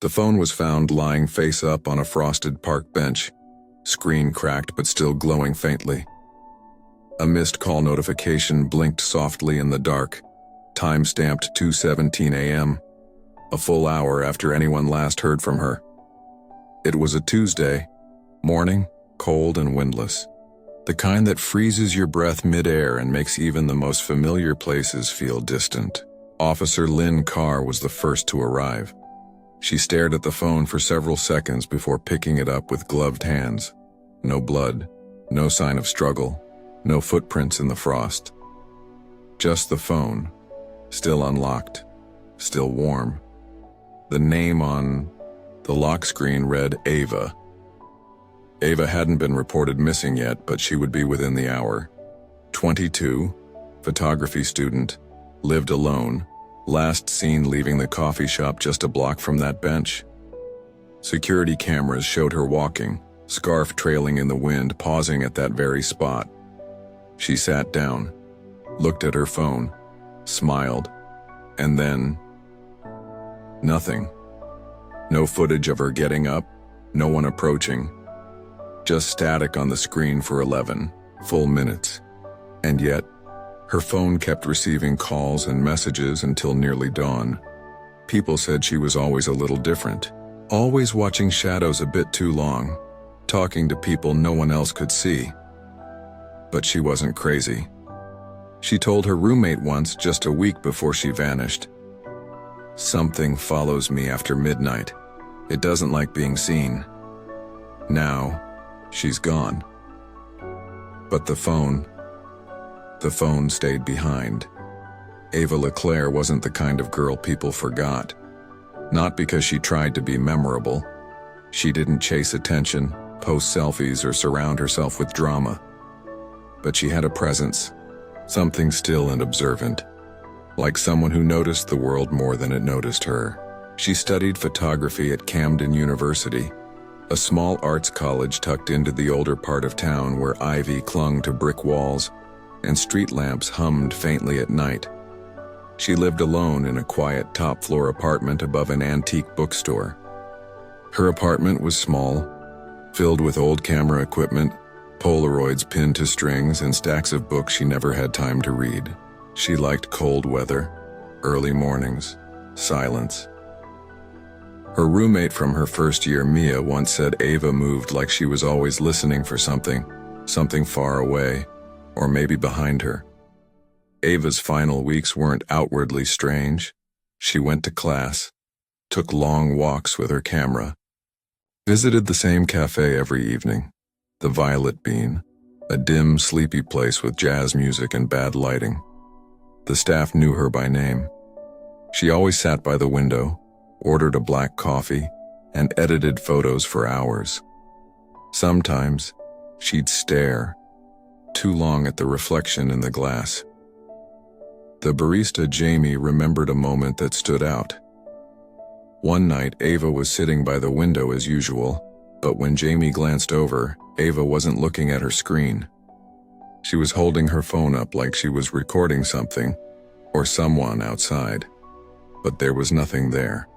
The phone was found lying face up on a frosted park bench, screen cracked but still glowing faintly. A missed call notification blinked softly in the dark, time-stamped 2:17 a.m., a full hour after anyone last heard from her. It was a Tuesday, morning, cold and windless, the kind that freezes your breath mid-air and makes even the most familiar places feel distant. Officer Lynn Carr was the first to arrive. She stared at the phone for several seconds before picking it up with gloved hands. No blood, no sign of struggle, no footprints in the frost. Just the phone, still unlocked, still warm. The name on the lock screen read Ava. Ava hadn't been reported missing yet, but she would be within the hour. 22, photography student, lived alone, last seen leaving the coffee shop just a block from that bench. Security cameras showed her walking, scarf trailing in the wind, pausing at that very spot. She sat down, looked at her phone, smiled, and then nothing. No footage of her getting up, no one approaching. Just static on the screen for 11 full minutes. And yet, her phone kept receiving calls and messages until nearly dawn. People said she was always a little different, always watching shadows a bit too long, talking to people no one else could see. But she wasn't crazy. She told her roommate once, just a week before she vanished, "Something follows me after midnight. It doesn't like being seen." Now, she's gone. But the phone stayed behind. Ava LeClaire wasn't the kind of girl people forgot. Not because she tried to be memorable. She didn't chase attention, post selfies, or surround herself with drama. But she had a presence, something still and observant, like someone who noticed the world more than it noticed her. She studied photography at Camden University, a small arts college tucked into the older part of town where ivy clung to brick walls and street lamps hummed faintly at night. She lived alone in a quiet top-floor apartment above an antique bookstore. Her apartment was small, filled with old camera equipment, Polaroids pinned to strings, and stacks of books she never had time to read. She liked cold weather, early mornings, silence. Her roommate from her first year, Mia, once said Ava moved like she was always listening for something far away, or maybe behind her. Ava's final weeks weren't outwardly strange. She went to class, took long walks with her camera, visited the same cafe every evening, the Violet Bean, a dim, sleepy place with jazz music and bad lighting. The staff knew her by name. She always sat by the window, ordered a black coffee, and edited photos for hours. Sometimes, she'd stare, too long at the reflection in the glass. The barista Jamie remembered a moment that stood out. One night, Ava was sitting by the window as usual, but when Jamie glanced over, Ava wasn't looking at her screen. She was holding her phone up like she was recording something, or someone outside. But there was nothing there.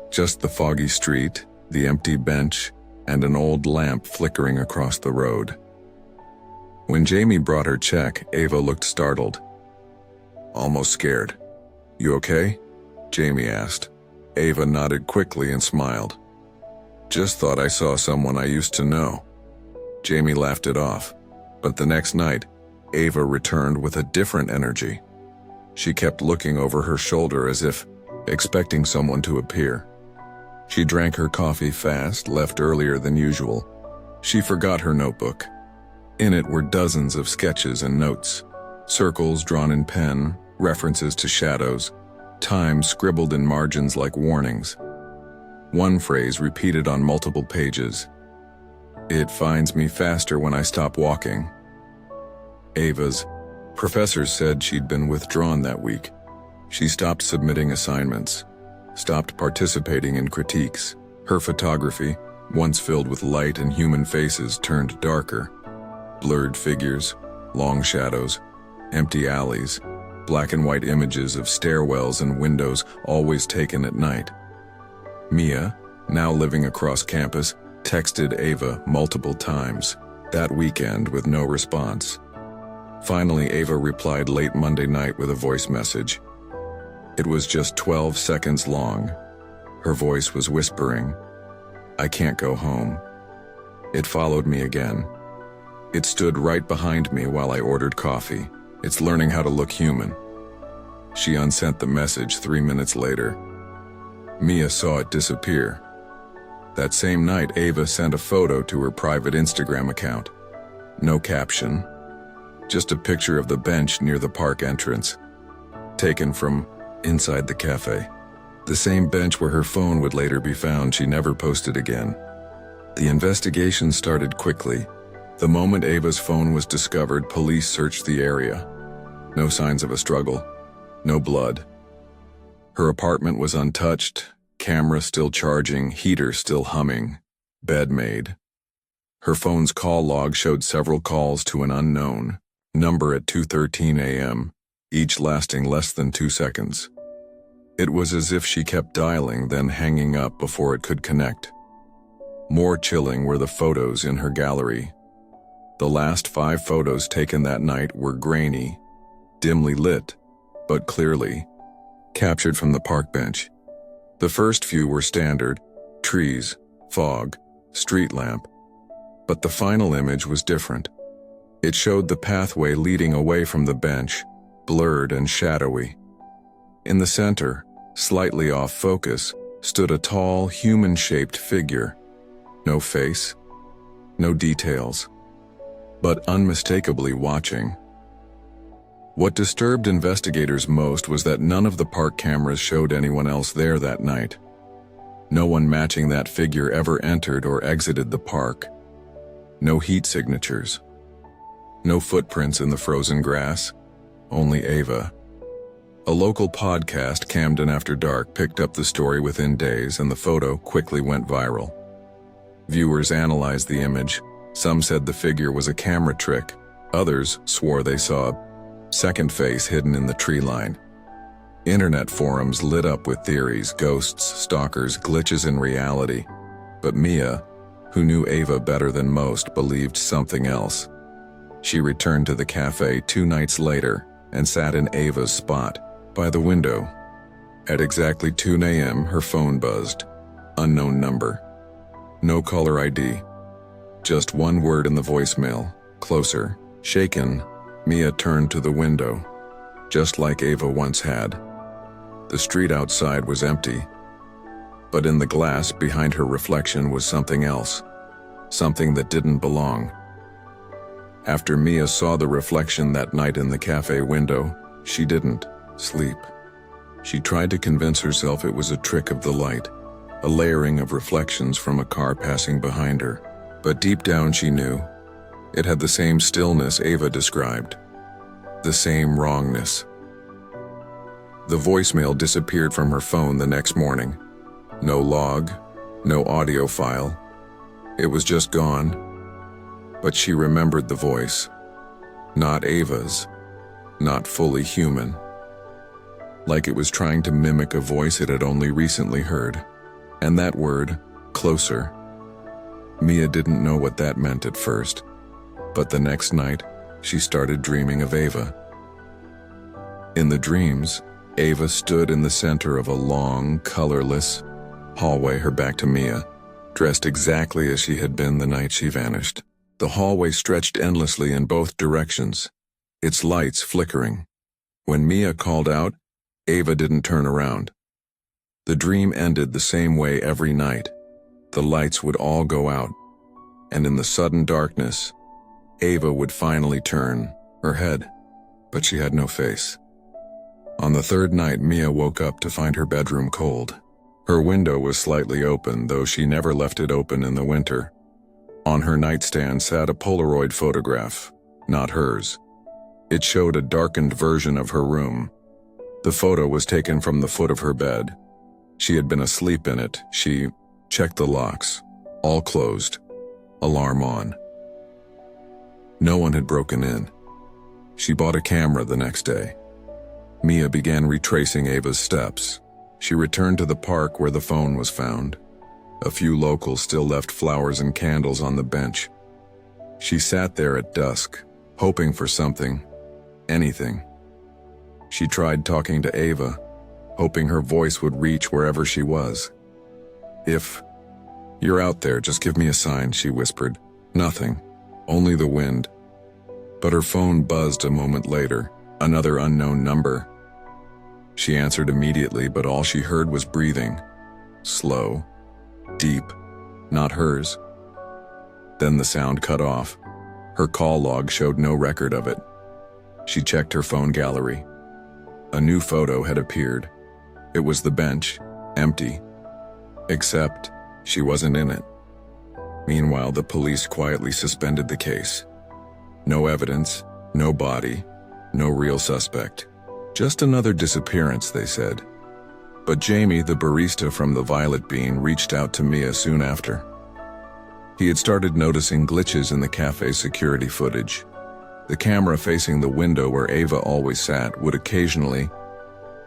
Just the foggy street, the empty bench, and an old lamp flickering across the road. When Jamie brought her check, Ava looked startled, almost scared. "You okay?" Jamie asked. Ava nodded quickly and smiled. "Just thought I saw someone I used to know." Jamie laughed it off, but the next night, Ava returned with a different energy. She kept looking over her shoulder as if expecting someone to appear. She drank her coffee fast, left earlier than usual. She forgot her notebook. In it were dozens of sketches and notes, circles drawn in pen, references to shadows, time scribbled in margins like warnings. One phrase repeated on multiple pages: "It finds me faster when I stop walking." Ava's professors said she'd been withdrawn that week. She stopped submitting assignments, stopped participating in critiques. Her photography, once filled with light and human faces, turned darker. Blurred figures, long shadows, empty alleys, black and white images of stairwells and windows, always taken at night. Mia, now living across campus, texted Ava multiple times that weekend with no response. Finally, Ava replied late Monday night with a voice message. It was just 12 seconds long. Her voice was whispering, "I can't go home." It followed me again. It stood right behind me while I ordered coffee. It's learning how to look human. She unsent the message 3 minutes later. Mia saw it disappear. That same night, Ava sent a photo to her private Instagram account. No caption, just a picture of the bench near the park entrance, taken from inside the cafe. The same bench where her phone would later be found. She never posted again. The investigation started quickly. The moment Ava's phone was discovered, police searched the area. No signs of a struggle, no blood. Her apartment was untouched, camera still charging, heater still humming, bed made. Her phone's call log showed several calls to an unknown number at 2:13 a.m., each lasting less than 2 seconds. It was as if she kept dialing, then hanging up before it could connect. More chilling were the photos in her gallery. The last 5 photos taken that night were grainy, dimly lit, but clearly captured from the park bench. The first few were standard, trees, fog, street lamp. But the final image was different. It showed the pathway leading away from the bench, blurred and shadowy. In the center, slightly off focus, stood a tall, human-shaped figure. No face, no details, but unmistakably watching. What disturbed investigators most was that none of the park cameras showed anyone else there that night. No one matching that figure ever entered or exited the park. No heat signatures. No footprints in the frozen grass. Only Ava. A local podcast, Camden After Dark, picked up the story within days, and the photo quickly went viral. Viewers analyzed the image. Some said the figure was a camera trick. Others swore they saw a second face hidden in the tree line. Internet forums lit up with theories, ghosts, stalkers, glitches in reality. But Mia, who knew Ava better than most, believed something else. She returned to the cafe 2 nights later and sat in Ava's spot, by the window. At exactly 2 a.m., her phone buzzed. Unknown number. No caller ID. Just one word in the voicemail. Closer. Shaken, Mia turned to the window, just like Ava once had. The street outside was empty, but in the glass behind her reflection was something else, something that didn't belong. After Mia saw the reflection that night in the cafe window, she didn't sleep. She tried to convince herself it was a trick of the light, a layering of reflections from a car passing behind her. But deep down she knew it had the same stillness Ava described, the same wrongness. The voicemail disappeared from her phone the next morning. No log, no audio file. It was just gone. But she remembered the voice. Not Ava's, not fully human. Like it was trying to mimic a voice it had only recently heard. And that word, closer. Mia didn't know what that meant at first. But the next night, she started dreaming of Ava. In the dreams, Ava stood in the center of a long, colorless hallway, her back to Mia, dressed exactly as she had been the night she vanished. The hallway stretched endlessly in both directions, its lights flickering. When Mia called out, Ava didn't turn around. The dream ended the same way every night. The lights would all go out, and in the sudden darkness, Ava would finally turn her head, but she had no face. On the 3rd night, Mia woke up to find her bedroom cold. Her window was slightly open, though she never left it open in the winter. On her nightstand sat a Polaroid photograph, not hers. It showed a darkened version of her room. The photo was taken from the foot of her bed. She had been asleep in it. She checked the locks, all closed, alarm on. No one had broken in. She bought a camera the next day. Mia began retracing Ava's steps. She returned to the park where the phone was found. A few locals still left flowers and candles on the bench. She sat there at dusk, hoping for something, anything. She tried talking to Ava, hoping her voice would reach wherever she was. "If you're out there, just give me a sign," she whispered. Nothing, only the wind. But her phone buzzed a moment later, another unknown number. She answered immediately, but all she heard was breathing. Slow, deep, not hers. Then the sound cut off. Her call log showed no record of it. She checked her phone gallery. A new photo had appeared. It was the bench, empty. Except she wasn't in it. Meanwhile, the police quietly suspended the case. No evidence, no body, no real suspect. Just another disappearance, they said. But Jamie, the barista from the Violet Bean, reached out to Mia soon after. He had started noticing glitches in the cafe's security footage. The camera facing the window where Ava always sat would occasionally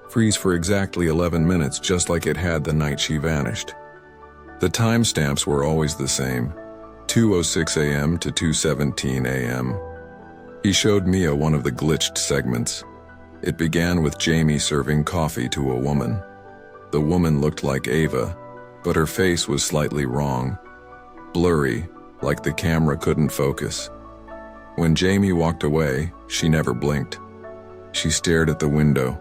freeze for exactly 11 minutes, just like it had the night she vanished. The timestamps were always the same, 2:06 a.m. to 2:17 a.m. He showed Mia one of the glitched segments. It began with Jamie serving coffee to a woman. The woman looked like Ava, but her face was slightly wrong. Blurry, like the camera couldn't focus. When Jamie walked away, she never blinked. She stared at the window.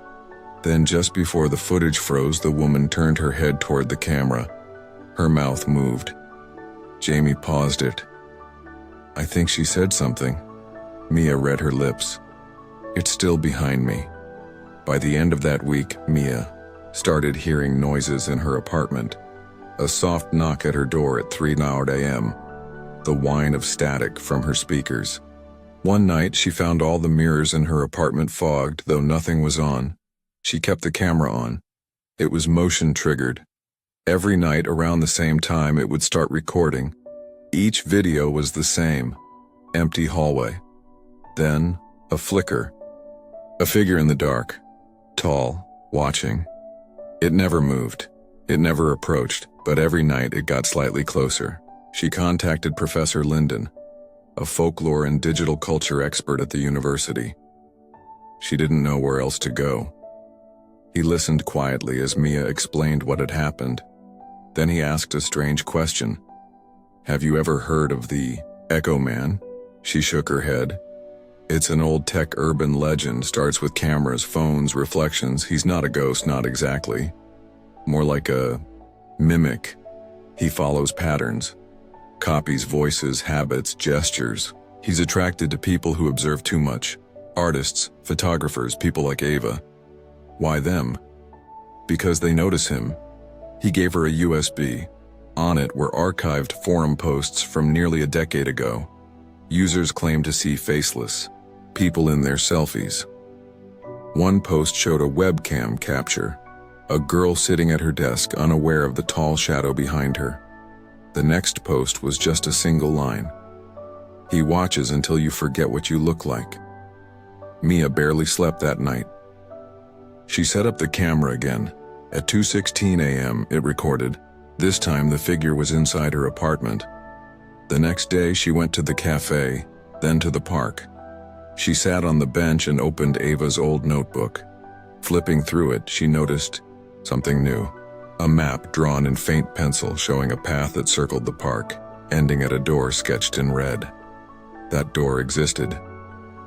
Then just before the footage froze, the woman turned her head toward the camera. Her mouth moved. Jamie paused it. "I think she said something." Mia read her lips. "It's still behind me." By the end of that week, Mia started hearing noises in her apartment. A soft knock at her door at 3:00 a.m. The whine of static from her speakers. One night, she found all the mirrors in her apartment fogged, though nothing was on. She kept the camera on. It was motion triggered. Every night around the same time, it would start recording. Each video was the same. Empty hallway. Then, a flicker. A figure in the dark. Tall, watching. It never moved. It never approached, but every night it got slightly closer. She contacted Professor Linden, a folklore and digital culture expert at the university. She didn't know where else to go. He listened quietly as Mia explained what had happened. Then he asked a strange question. "Have you ever heard of the Echo Man?" She shook her head. "It's an old tech urban legend, starts with cameras, phones, reflections. He's not a ghost, not exactly. More like a mimic. He follows patterns, copies voices, habits, gestures. He's attracted to people who observe too much. Artists, photographers, people like Ava. Why them? Because they notice him." He gave her a USB. On it were archived forum posts from nearly a decade ago. Users claimed to see faceless people in their selfies. One post showed a webcam capture, a girl sitting at her desk unaware of the tall shadow behind her. The next post was just a single line. "He watches until you forget what you look like." Mia barely slept that night. She set up the camera again. At 2:16 a.m. it recorded. This time the figure was inside her apartment. The next day she went to the cafe, then to the park. She sat on the bench and opened Ava's old notebook. Flipping through it, she noticed something new. A map drawn in faint pencil showing a path that circled the park, ending at a door sketched in red. That door existed.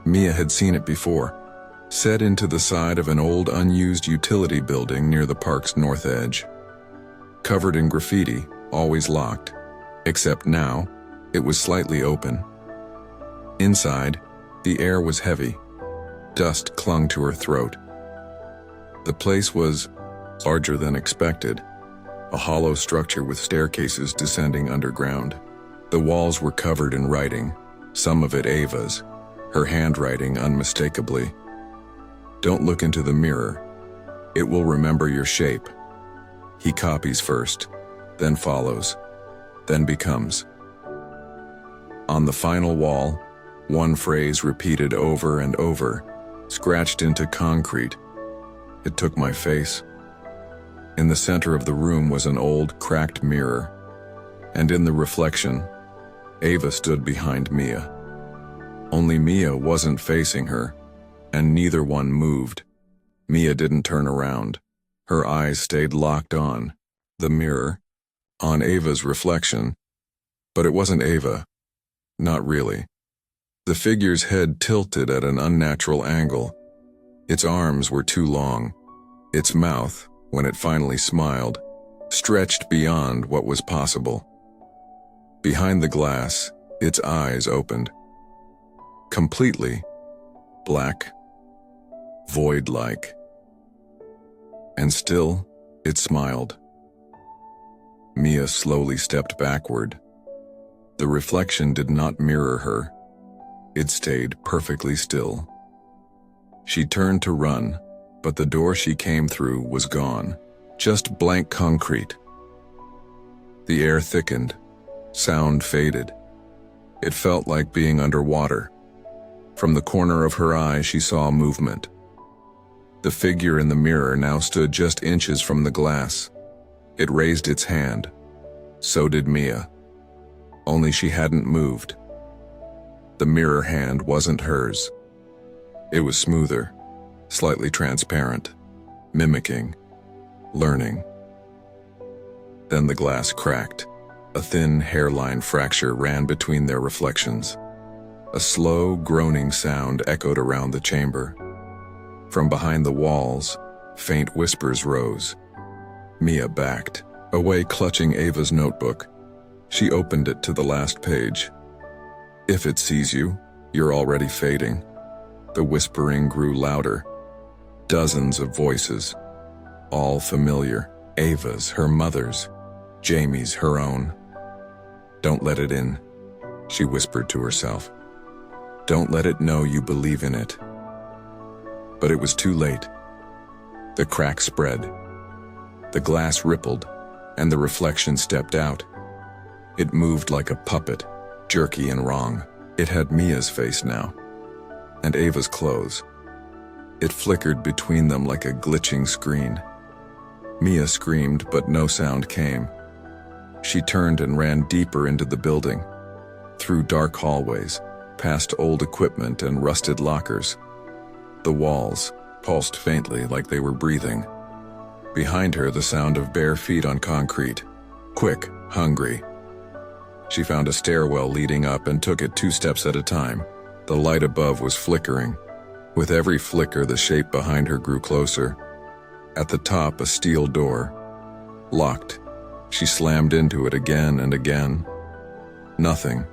Mia had seen it before. Set into the side of an old unused utility building near the park's north edge. Covered in graffiti, always locked. Except now, it was slightly open. Inside, the air was heavy. Dust clung to her throat. The place was larger than expected. A hollow structure with staircases descending underground. The walls were covered in writing, some of it Ava's, her handwriting unmistakably. "Don't look into the mirror. It will remember your shape." He copies first, then follows, then becomes. On the final wall, one phrase repeated over and over, scratched into concrete. "It took my face." In the center of the room was an old, cracked mirror, and in the reflection, Ava stood behind Mia. Only Mia wasn't facing her, and neither one moved. Mia didn't turn around. Her eyes stayed locked on the mirror, on Ava's reflection, but it wasn't Ava. Not really. The figure's head tilted at an unnatural angle. Its arms were too long. Its mouth, when it finally smiled, stretched beyond what was possible. Behind the glass, its eyes opened. Completely black, void-like. And still, it smiled. Mia slowly stepped backward. The reflection did not mirror her. It stayed perfectly still. She turned to run, but the door she came through was gone. Just blank concrete. The air thickened. Sound faded. It felt like being underwater. From the corner of her eye, she saw movement. The figure in the mirror now stood just inches from the glass. It raised its hand. So did Mia. Only she hadn't moved. The mirror hand wasn't hers. It was smoother, slightly transparent, mimicking, learning. Then the glass cracked. A thin hairline fracture ran between their reflections. A slow, groaning sound echoed around the chamber. From behind the walls, faint whispers rose. Mia backed, away clutching Ava's notebook. She opened it to the last page. If it sees you, you're already fading. The whispering grew louder. Dozens of voices, all familiar. Ava's, her mother's, Jamie's, her own. Don't let it in, she whispered to herself. Don't let it know you believe in it. But it was too late. The crack spread. The glass rippled, and the reflection stepped out. It moved like a puppet, jerky and wrong. It had Mia's face now, and Ava's clothes. It flickered between them like a glitching screen. Mia screamed, but no sound came. She turned and ran deeper into the building, through dark hallways, past old equipment and rusted lockers. The walls pulsed faintly like they were breathing. Behind her, the sound of bare feet on concrete. Quick, hungry. She found a stairwell leading up and took it 2 steps at a time. The light above was flickering. With every flicker, the shape behind her grew closer. At the top, a steel door. Locked. She slammed into it again and again. Nothing.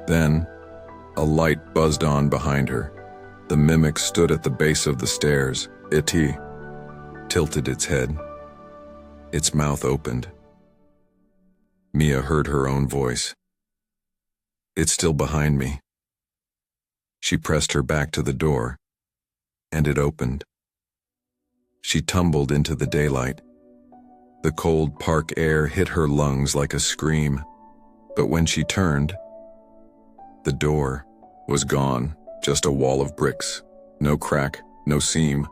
Then, a light buzzed on behind her. The mimic stood at the base of the stairs. It tilted its head. Its mouth opened. Mia heard her own voice. It's still behind me. She pressed her back to the door, and it opened. She tumbled into the daylight. The cold park air hit her lungs like a scream, but when she turned, the door was gone, just a wall of bricks. No crack, no seam,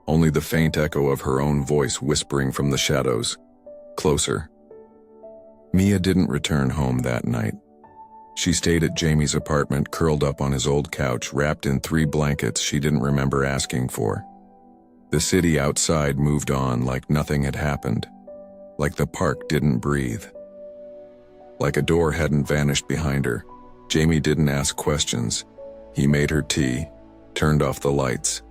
only the faint echo of her own voice whispering from the shadows. Closer. Mia didn't return home that night. She stayed at Jamie's apartment, curled up on his old couch, wrapped in 3 blankets she didn't remember asking for. The city outside moved on like nothing had happened, like the park didn't breathe. Like a door hadn't vanished behind her. Jamie didn't ask questions. He made her tea, turned off the lights,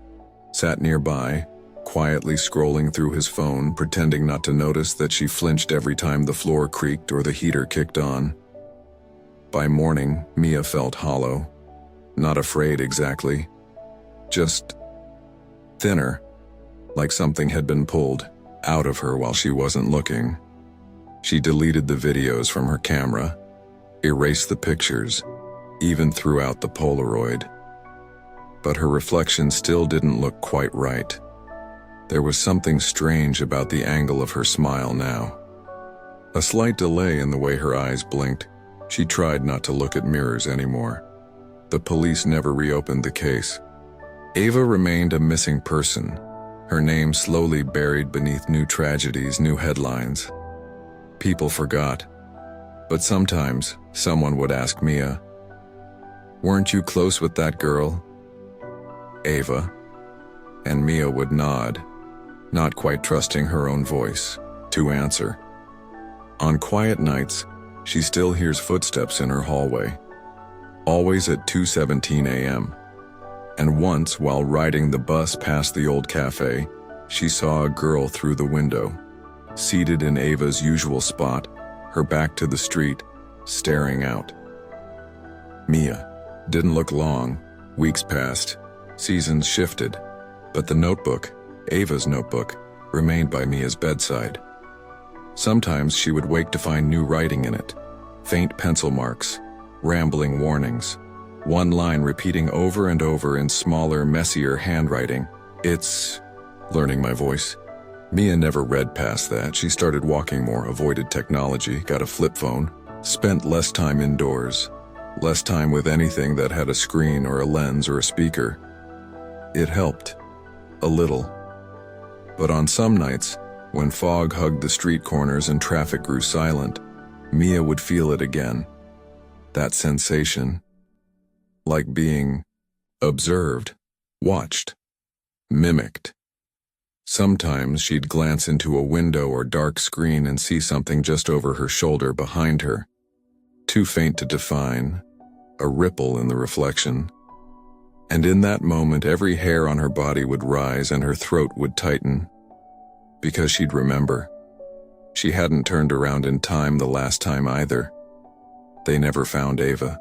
sat nearby, quietly scrolling through his phone, pretending not to notice that she flinched every time the floor creaked or the heater kicked on. By morning, Mia felt hollow. Not afraid exactly. Just thinner, like something had been pulled out of her while she wasn't looking. She deleted the videos from her camera, erased the pictures, even threw out the Polaroid. But her reflection still didn't look quite right. There was something strange about the angle of her smile now. A slight delay in the way her eyes blinked. She tried not to look at mirrors anymore. The police never reopened the case. Ava remained a missing person, Her name slowly buried beneath new tragedies, new headlines. People forgot. But sometimes, someone would ask Mia, "Weren't you close with that girl, Ava?" And Mia would nod, not quite trusting her own voice to answer. On quiet nights, she still hears footsteps in her hallway, always at 2:17 a.m. And once, while riding the bus past the old cafe, she saw a girl through the window, seated in Ava's usual spot, her back to the street, staring out. Mia didn't look long. Weeks passed, seasons shifted, but the notebook, Ava's notebook, remained by Mia's bedside. Sometimes she would wake to find new writing in it, faint pencil marks, rambling warnings, one line repeating over and over in smaller, messier handwriting. "It's learning my voice." Mia never read past that. She started walking more, avoided technology, got a flip phone, spent less time indoors, less time with anything that had a screen or a lens or a speaker. It helped. A little. But on some nights, when fog hugged the street corners and traffic grew silent, Mia would feel it again. That sensation. Like being observed, watched, mimicked. Sometimes she'd glance into a window or dark screen and see something just over her shoulder behind her. Too faint to define, a ripple in the reflection. And in that moment, every hair on her body would rise and her throat would tighten. Because she'd remember. She hadn't turned around in time the last time either. They never found Ava.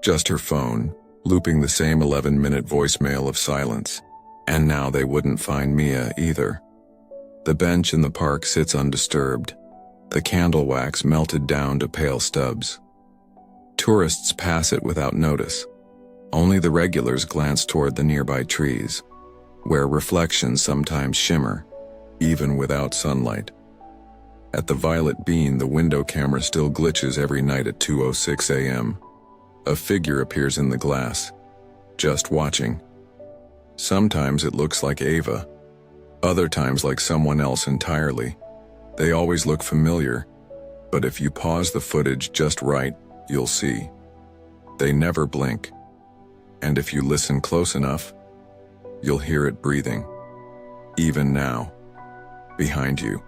Just her phone, looping the same 11-minute voicemail of silence. And now they wouldn't find Mia either. The bench in the park sits undisturbed, the candle wax melted down to pale stubs. Tourists pass it without notice. Only the regulars glance toward the nearby trees, where reflections sometimes shimmer, even without sunlight. At the Violet Bean, the window camera still glitches every night at 2:06 a.m. A figure appears in the glass, just watching. Sometimes it looks like Ava, other times like someone else entirely. They always look familiar, but if you pause the footage just right, you'll see. They never blink, and if you listen close enough, you'll hear it breathing. Even now, behind you.